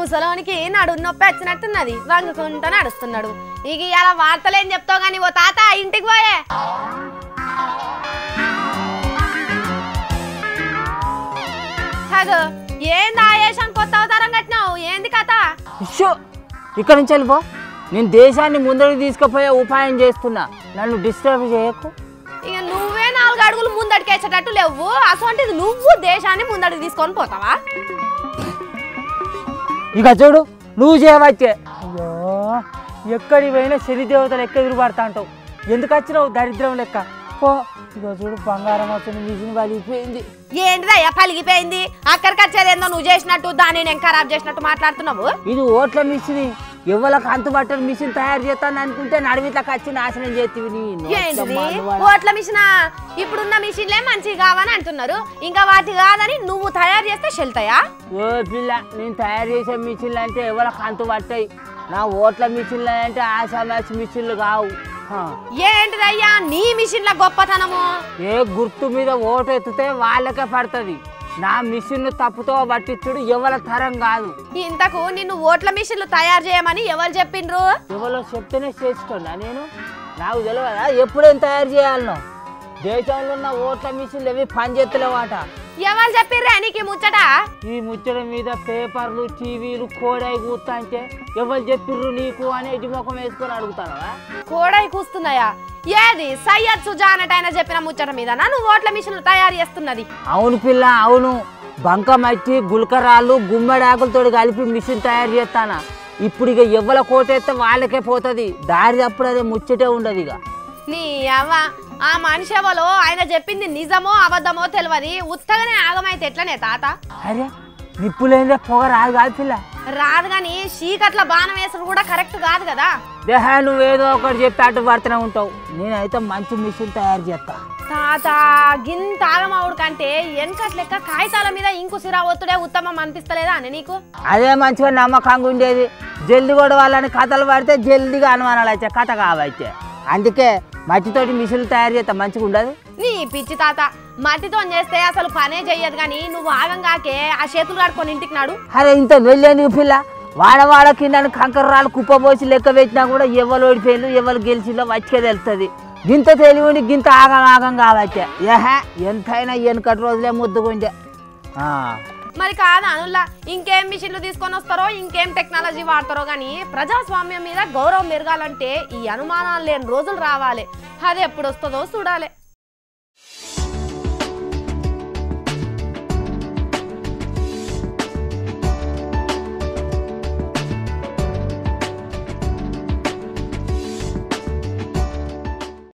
ముసలోనికి నడు నొప్పి వచ్చినట్టున్నది, వంగుకుంటూ నడుస్తున్నాడు. ఇక ఇలా వార్తలేం చెప్తావు గాని ఓ తాత ఇంటికి పోయే. హగో ఏంది ఆయేషం కొత్త అవతారం కట్టినావు, ఏంది కథ? ఇక్కడ నుంచి వెళ్ళిపో. నేను దేశాన్ని ముందడికి తీసుకుపోయే ఉపాయం చేస్తున్నా, నన్ను డిస్టర్బ్ చేయకు. ఇక నువ్వే 4 అడుగులు ముందడికేసేటట్టు లేవు, అసొంటిది నువ్వు దేశాన్ని ముందడికి తీసుకొని పోతావా? ఇక చూడు నువ్వు చేయవచ్చే. అయ్యో ఎక్కడికి పోయినా శని దేవతలు ఎక్క ఎదురుపడతా అంటావు, ఎందుకు వచ్చినావు దరిద్రం లెక్క పో. ఇక చూడు బంగారం వచ్చిన మిషన్ పలిగిపోయింది. ఏంటిదయ్యా పలిగిపోయింది? అక్కడికి వచ్చేదేందో నువ్వు చేసినట్టు దాన్ని నేను ఖరాబ్ చేసినట్టు మాట్లాడుతున్నావు. ఇది ఓట్ల మిషన్, ఎవరికి అంతుబట్టని మిషన్ తయారు చేస్తాను అనుకుంటే నడిమిట్లకి వచ్చి నాశనం చేతివి. ఓట్ల మిషనా? ఇప్పుడున్న మిషన్లే మంచిగా కావని అంటున్నారు, ఇంకా వాటి కాదని నువ్వు తయారు చేస్తే చెల్తాయా? ఓ పిల్ల, నేను తయారు చేసే మిషన్లు అంటే ఎవరికి అంతుబట్టాయి, నా ఓట్ల మిషన్లు అంటే ఆశామాసి మిషన్లు కావు. ఏంటిదయ్యా నీ మిషన్ల గొప్పతనము? ఏ గుర్తు మీద ఓటు ఎత్తితే వాళ్ళకే పడుతుంది, నా మిషన్ తప్పుతో పట్టించుడు ఎవరి తరం కాదు. ఇంతకు నిన్ను ఓట్ల మిషన్లు తయారు చేయమని ఎవరు చెప్పిండ్రు? ఎవరో చెప్తేనే చేస్తున్నా నేను, నాకు తెలియదా ఎప్పుడేం తయారు చేయాలనో. దేశంలో ఉన్న ఓట్ల మిషన్లు అవి పనిచేస్తలేవాట. ఎవరు చెప్పిర్రా నీకు ముచ్చట? ఈ ముచ్చట మీద పేపర్లు టీవీలు కోడాయి కూస్తా అంటే ఎవరు చెప్పిర్రు నీకు అనేది ముఖం వేసుకొని అడుగుతావా? కోడాయి కూస్తున్నాయా? ఏది సయ్యద్ సుజానట్ ఆయన చెప్పిన ముచ్చట మీద నువ్వు ఓట్ల మిషన్లు తయారు చేస్తున్నది? అవును పిల్ల అవును, బంకమట్టి గుల్కరాళ్ళు గుమ్మడాకులతో కలిపి మిషన్ తయారు చేస్తానా. ఇప్పుడు ఇక ఎవరి కోటేస్తే వాళ్ళకే పోతుంది, దారి అప్పుడు అదే ముచ్చటే ఉండదు. ఇక నీ అవ్వ ఆ మనిషి ఎవలో ఆయన చెప్పింది నిజమో అబద్ధమో తెలియదు, ఉత్తగానే ఆగమైతే ఎట్లనే తాత? అరే నిప్పులేందే పొగ రాదు కాదు పిల్ల. రాదు గాని చీకట్ల బాణం వేసుడు కూడా కరెక్ట్ కాదు కదా. దేహా నువ్వేదో ఒకటి చెప్పి అటు పడుతూనే ఉంటావు, నేనైతే మంచి మిషన్ తయారు చేస్తా. తాత గింత ఆగమవుడు కంటే వెనకట్ లెక్క కాగితాల మీద ఇంకు సిరా ఒత్తుడే ఉత్తమం అనిపిస్తలేదా అని నీకు? అదే మంచిగా నమ్మకంగా ఉండేది, జల్ది కూడా వాళ్ళని కథలు పడితే జల్దిగా అనుమానాలు వచ్చే కథ కావచ్చే. అందుకే మట్టితోటి మిషన్లు తయారు చేస్తా, మంచిగా ఉండదు. నీ పిచ్చి తాత, మట్టితో చేస్తే అసలు పనే చెయ్యదు గాని నువ్వు ఆగంగాకే ఆ చేతులు కడుకొని ఇంటికి నాడు. అరే ఇంత వెళ్ళేందుకు పిల్ల, వాడవాడ కింద కంకర్రాలు కుప్పపోసి లెక్క పెట్టినా కూడా ఎవరు ఓడిపోయిండు ఎవరు గెలిచిందో వచ్చే తెలుస్తుంది. గింత తెలివి గింత ఆగం కావచ్చే. ఏహా ఎంతైనా వెనకటి రోజులే ముద్దుకుంటే. మరి కాదా అనుల్లా, ఇంకేం మిషన్లు తీసుకొని వస్తారో ఇంకేం టెక్నాలజీ వాడతారో గానీ ప్రజాస్వామ్యం మీద గౌరవం పెరగాలంటే ఈ అనుమానాలు లేని రోజులు రావాలి. అది ఎప్పుడు వస్తుందో చూడాలి.